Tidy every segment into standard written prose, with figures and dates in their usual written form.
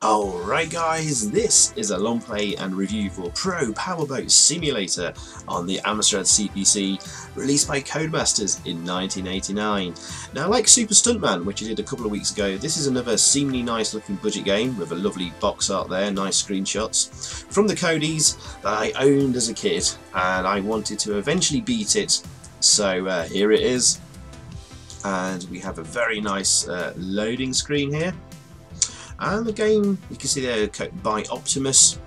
Alright guys, this is a long play and review for Pro Powerboat Simulator on the Amstrad CPC, released by Codemasters in 1989. Now, like Super Stuntman, which I did a couple of weeks ago, this is another seemingly nice looking budget game with a lovely box art there, nice screenshots from the Codies that I owned as a kid, and I wanted to eventually beat it, so here it is. And we have a very nice loading screen here. And the game, you can see there, by Optimus.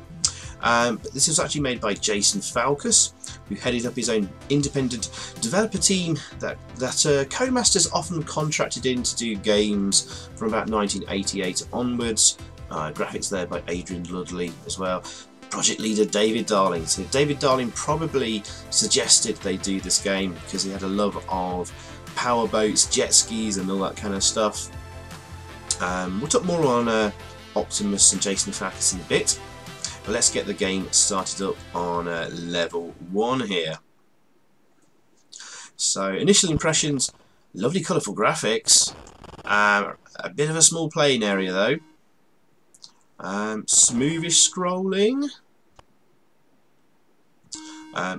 But this was actually made by Jason Falkus, who headed up his own independent developer team that Codemasters often contracted in to do games from about 1988 onwards. Graphics there by Adrian Ludley as well. Project leader David Darling. So David Darling probably suggested they do this game because he had a love of powerboats, jet skis and all that kind of stuff. We'll talk more on Optimus and Jason Falkus in a bit, but let's get the game started up on level 1 here. So initial impressions, lovely colourful graphics, a bit of a small playing area though, smoothish scrolling,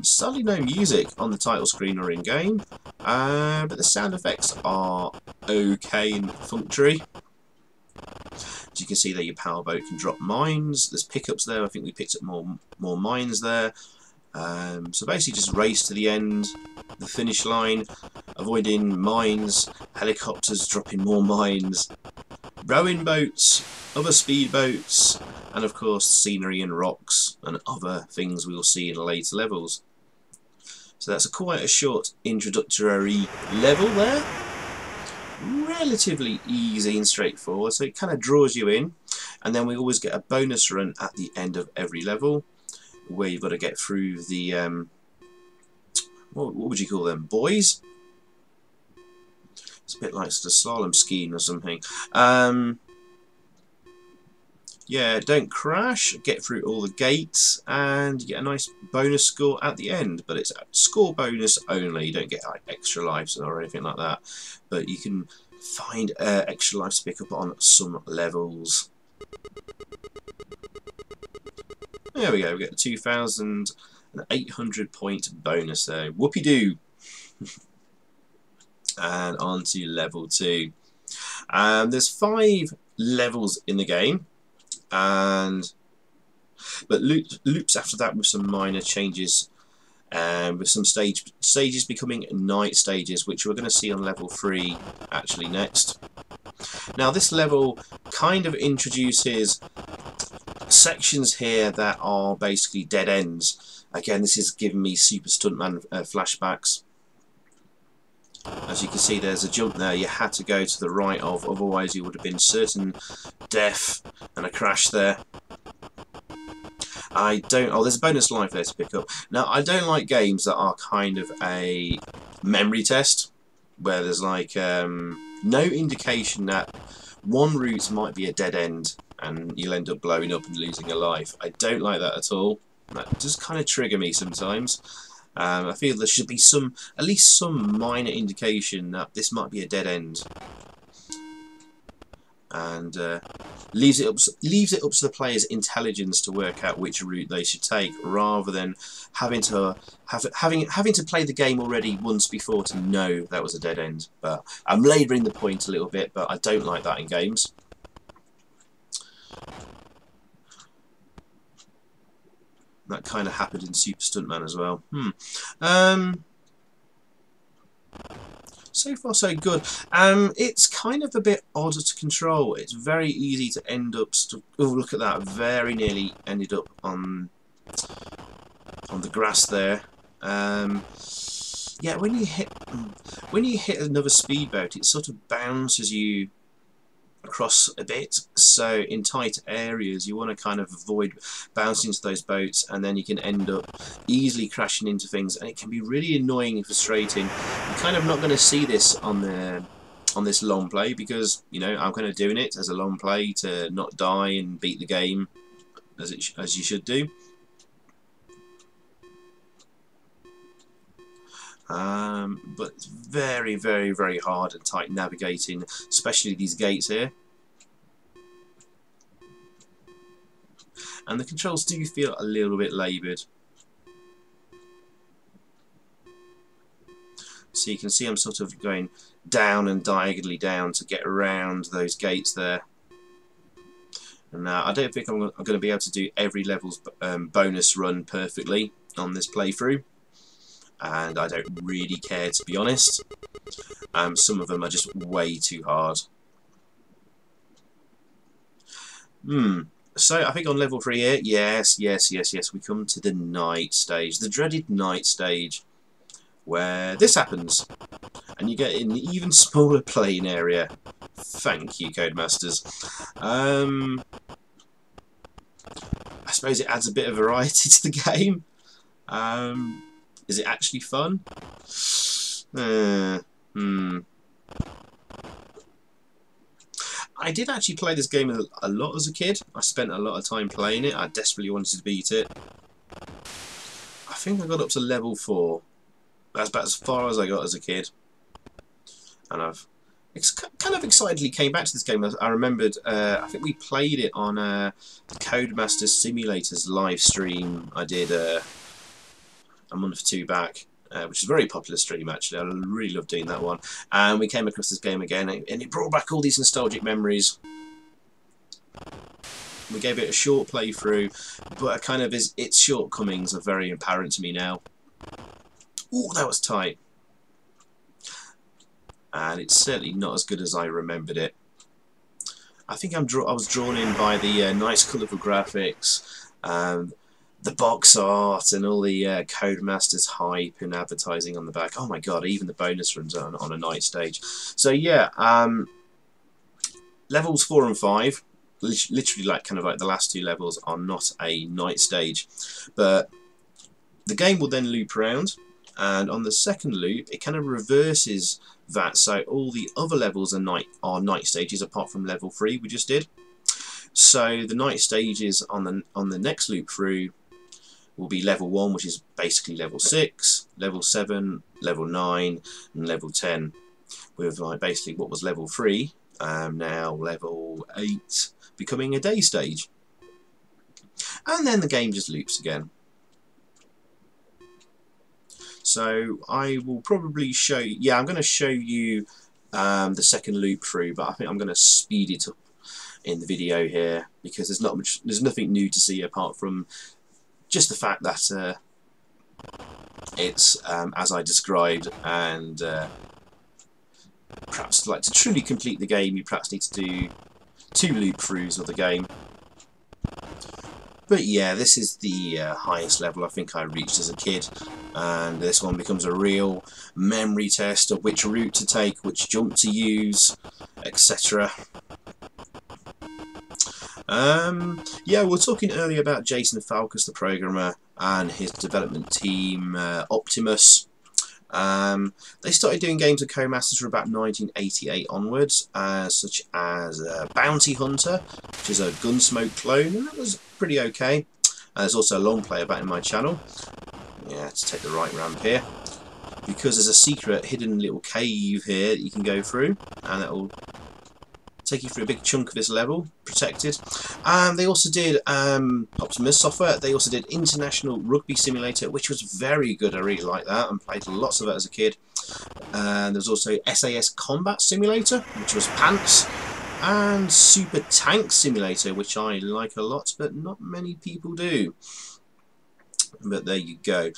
sadly no music on the title screen or in game, but the sound effects are okay and functory. As you can see there, your powerboat can drop mines. There's pickups there. I think we picked up more mines there. So basically just race to the end, the finish line, avoiding mines, helicopters dropping more mines, rowing boats, other speedboats, and of course scenery and rocks and other things we will see in later levels. So that's quite a short introductory level there. Relatively easy and straightforward, so it kind of draws you in, and then we always get a bonus run at the end of every level where you've got to get through the what would you call them, buoys? It's a bit like sort of slalom skiing or something. Yeah, don't crash, get through all the gates, and you get a nice bonus score at the end, but it's a score bonus only. You don't get like extra lives or anything like that, but you can find extra lives to pick up on some levels. There we go, we get a 2,800 point bonus there. Whoopie-doo! And on to level 2. There's 5 levels in the game, but loops after that with some minor changes, with some stages becoming night stages, which we're going to see on level 3 actually next. Now this level kind of introduces sections here that are basically dead ends. Again, this is giving me Super Stuntman flashbacks. As you can see, there's a jump there you had to go to the right of, otherwise you would have been certain death and a crash there. There's a bonus life there to pick up. Now, I don't like games that are kind of a memory test, where there's like no indication that one route might be a dead end and you'll end up blowing up and losing a life. I don't like that at all. That does kind of trigger me sometimes. I feel there should be at least some minor indication that this might be a dead end, and leaves it up to the player's intelligence to work out which route they should take, rather than having to play the game already once before to know that was a dead end. But I'm labouring the point a little bit, but I don't like that in games. That kind of happened in Super Stuntman as well. so far so good. It's kind of a bit odder to control. It's very easy to end up oh, look at that, very nearly ended up on the grass there. Yeah, when you hit another speedboat, it sort of bounces you across a bit, so in tight areas you want to kind of avoid bouncing into those boats, and then you can end up easily crashing into things, and it can be really annoying and frustrating. You're kind of not going to see this on this long play, because you know I'm kind of doing it as a long play to not die and beat the game as you should do. But it's very, very, very hard and tight navigating, especially these gates here. And the controls do feel a little bit laboured. So you can see I'm sort of going down and diagonally down to get around those gates there. And I don't think I'm going to be able to do every level's bonus run perfectly on this playthrough. And I don't really care, to be honest. Some of them are just way too hard. So I think on level 3 here, yes, we come to the night stage, the dreaded night stage, where this happens, and you get an even smaller playing area. Thank you, Codemasters. I suppose it adds a bit of variety to the game. Is it actually fun? I did actually play this game a lot as a kid. I spent a lot of time playing it. I desperately wanted to beat it. I think I got up to level 4. That's about as far as I got as a kid. And I've kind of excitedly came back to this game. I remembered, I think we played it on the Codemasters Simulators live stream I did a month or 2 back, which is a very popular stream actually. I really love doing that one. And we came across this game again, and it brought back all these nostalgic memories. We gave it a short playthrough, but kind of its shortcomings are very apparent to me now. Ooh, that was tight. And it's certainly not as good as I remembered it. I think I was drawn in by the nice colourful graphics, the box art, and all the Codemasters hype and advertising on the back. Oh my god, even the bonus runs on a night stage. So yeah, levels 4 and 5, literally like the last 2 levels, are not a night stage, but the game will then loop around, and on the second loop it kind of reverses that, so all the other levels are night stages apart from level 3 we just did. So the night stages on the next loop through will be level 1, which is basically level 6, level 7, level 9, and level 10, with like basically what was level 3, now level 8, becoming a day stage. And then the game just loops again. So I will probably show you, yeah, I'm going to show you the second loop through, but I think I'm going to speed it up in the video here, because there's nothing new to see apart from just the fact that it's as I described, and perhaps like to truly complete the game you perhaps need to do 2 loop throughs of the game. But yeah, this is the highest level I think I reached as a kid, and this one becomes a real memory test of which route to take, which jump to use, etc. Yeah, we were talking earlier about Jason Falkus, the programmer, and his development team, Optimus. They started doing games with Codemasters from about 1988 onwards, such as Bounty Hunter, which is a Gunsmoke clone, and that was pretty okay. There's also a Longplay about in my channel. Yeah, to take the right ramp here, because there's a secret hidden little cave here that you can go through, and that will take you through a big chunk of this level, protected. They also did Optimus software. They also did International Rugby Simulator, which was very good. I really liked that and played lots of it as a kid. There was also SAS Combat Simulator, which was pants, and Super Tank Simulator, which I like a lot, but not many people do. But there you go.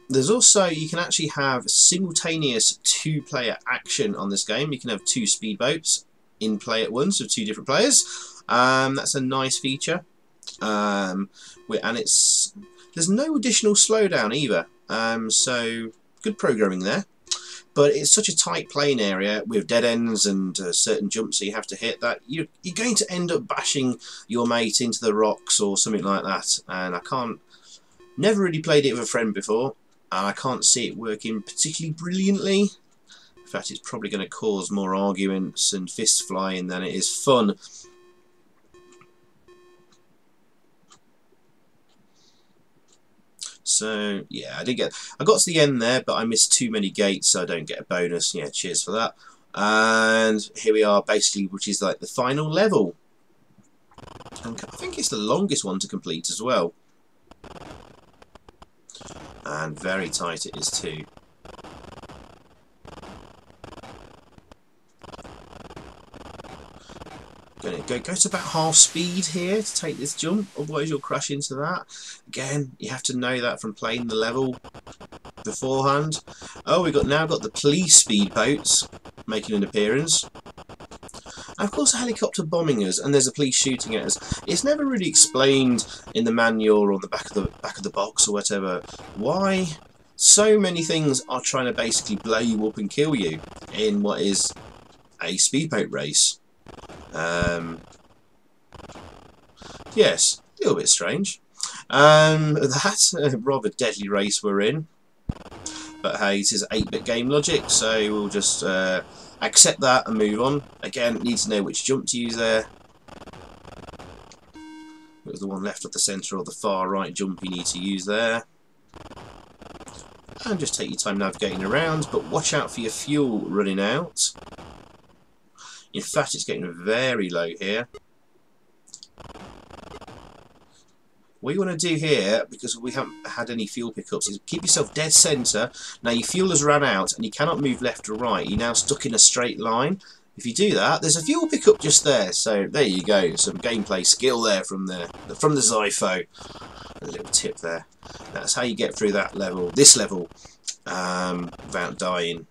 There's also, you can actually have simultaneous 2-player action on this game. You can have 2 speedboats in play at once with 2 different players. That's a nice feature. And there's no additional slowdown either. So good programming there. But it's such a tight playing area with dead ends and certain jumps that you have to hit that you're going to end up bashing your mate into the rocks or something like that. And never really played it with a friend before, and I can't see it working particularly brilliantly. In fact, it's probably going to cause more arguments and fist flying than it is fun. So yeah, I got to the end there, but I missed too many gates, so I don't get a bonus. Yeah, cheers for that. And here we are, basically, which is like the final level. And I think it's the longest one to complete as well. And very tight it is too. Go to about half speed here to take this jump, otherwise you'll crash into that. Again, you have to know that from playing the level beforehand. Oh, we've now got the police speedboats making an appearance. And of course a helicopter bombing us, and there's a police shooting at us. It's never really explained in the manual or on the back of the box or whatever why so many things are trying to basically blow you up and kill you in what is a speedboat race. Yes, a little bit strange. That's a rather deadly race we're in. But hey, this is 8-bit game logic, so we'll just accept that and move on. Again, need to know which jump to use there. It was the one left of the centre or the far right jump you need to use there. And just take your time navigating around, but watch out for your fuel running out. In fact, it's getting very low here. What you want to do here, because we haven't had any fuel pickups, is keep yourself dead centre. Now your fuel has run out and you cannot move left or right. You're now stuck in a straight line. If you do that, there's a fuel pickup just there. So there you go, some gameplay skill there from the Zypho. A little tip there. That's how you get through that level, this level, without dying.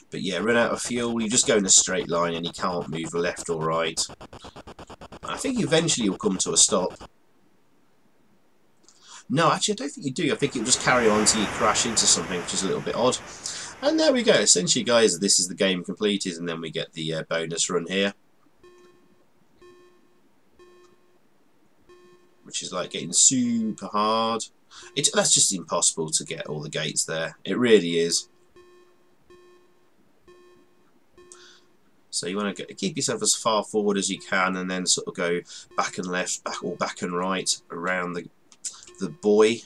But yeah, run out of fuel, you just go in a straight line and you can't move left or right. I think eventually you'll come to a stop. No, actually I don't think you do. I think it'll just carry on until you crash into something, which is a little bit odd. And there we go. Essentially, guys, this is the game completed, and then we get the bonus run here. Which is like getting super hard. That's just impossible to get all the gates there. It really is. So you want to keep yourself as far forward as you can, and then sort of go back and left, back and right around the buoy.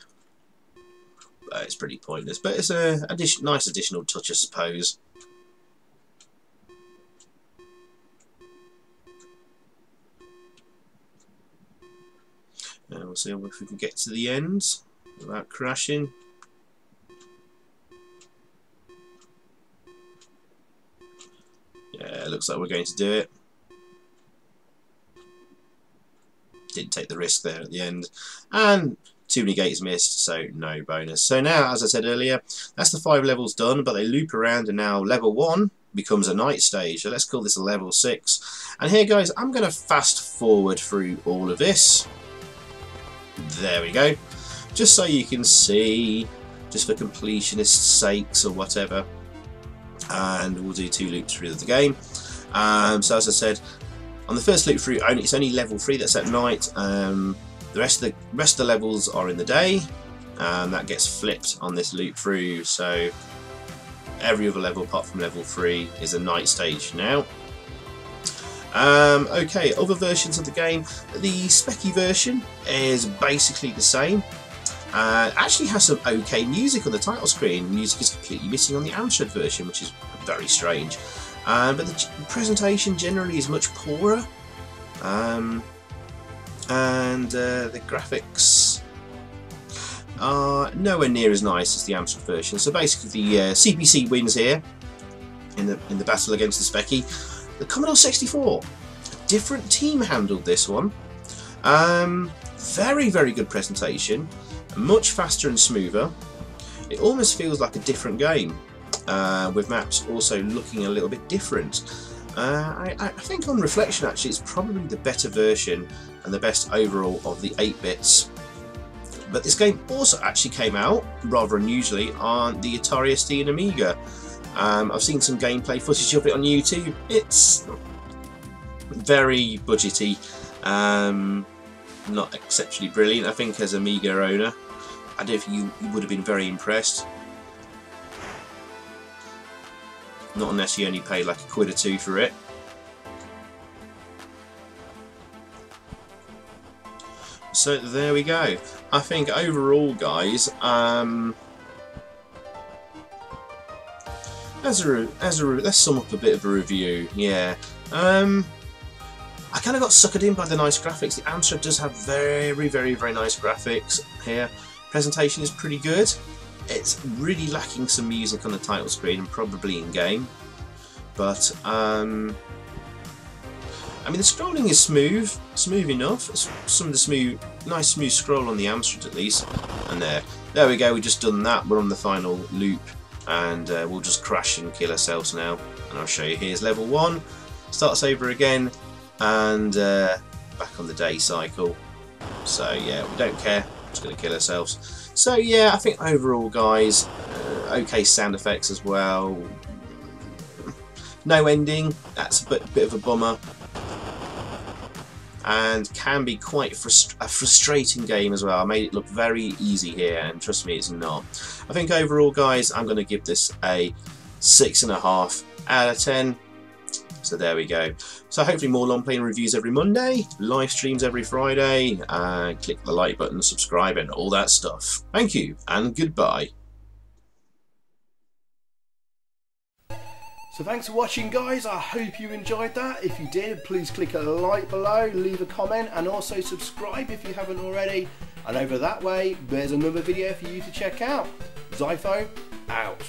It's pretty pointless, but it's a nice additional touch, I suppose. And we'll see if we can get to the end without crashing. Yeah, it looks like we're going to do it. Didn't take the risk there at the end. And too many gates missed, so no bonus. So now, as I said earlier, that's the 5 levels done, but they loop around, and now level 1 becomes a night stage. So let's call this a level 6. And here, guys, I'm going to fast forward through all of this. There we go. Just so you can see, just for completionist's sakes or whatever. And we'll do 2 loops through the game. So as I said, on the first loop through, it's only level 3 that's at night. The rest of the levels are in the day, and that gets flipped on this loop through. So every other level apart from level 3 is a night stage now. Okay, other versions of the game. The Specky version is basically the same. Actually has some okay music on the title screen. Music is completely missing on the Amstrad version, which is very strange. But the presentation generally is much poorer. And the graphics are nowhere near as nice as the Amstrad version. So basically the CPC wins here in the battle against the Specky. The Commodore 64, a different team handled this one. Very, very good presentation, much faster and smoother. It almost feels like a different game, with maps also looking a little bit different. I think on reflection actually it's probably the better version and the best overall of the 8-bits. But this game also actually came out, rather unusually, on the Atari ST and Amiga. I've seen some gameplay footage of it on YouTube. It's very budgety, not exceptionally brilliant. I think as Amiga owner, I don't think you would have been very impressed. Not unless you only paid like £1 or £2 for it. So there we go. I think overall, guys, let's sum up a bit of a review. Yeah, I kind of got suckered in by the nice graphics. The Amstrad does have very, very, very nice graphics here. Presentation is pretty good. It's really lacking some music on the title screen and probably in game, but I mean the scrolling is smooth enough. It's some of the nice smooth scroll on the Amstrad at least. And there we go. We've just done that. We're on the final loop, and we'll just crash and kill ourselves now. And I'll show you. Here's level 1. Starts over again, and back on the day cycle. So yeah, we don't care. We're just going to kill ourselves. So yeah, I think overall, guys, okay sound effects as well. No ending. That's a bit of a bummer. And can be quite a frustrating game as well. I made it look very easy here, and trust me, it's not. I think overall, guys, I'm going to give this a 6.5 out of 10. So there we go. So hopefully more Longplay reviews every Monday, live streams every Friday, click the like button, subscribe, and all that stuff. Thank you, and goodbye. So thanks for watching, guys. I hope you enjoyed that. If you did, please click a like below, leave a comment, and also subscribe if you haven't already. And over that way, there's another video for you to check out. Zypho, out.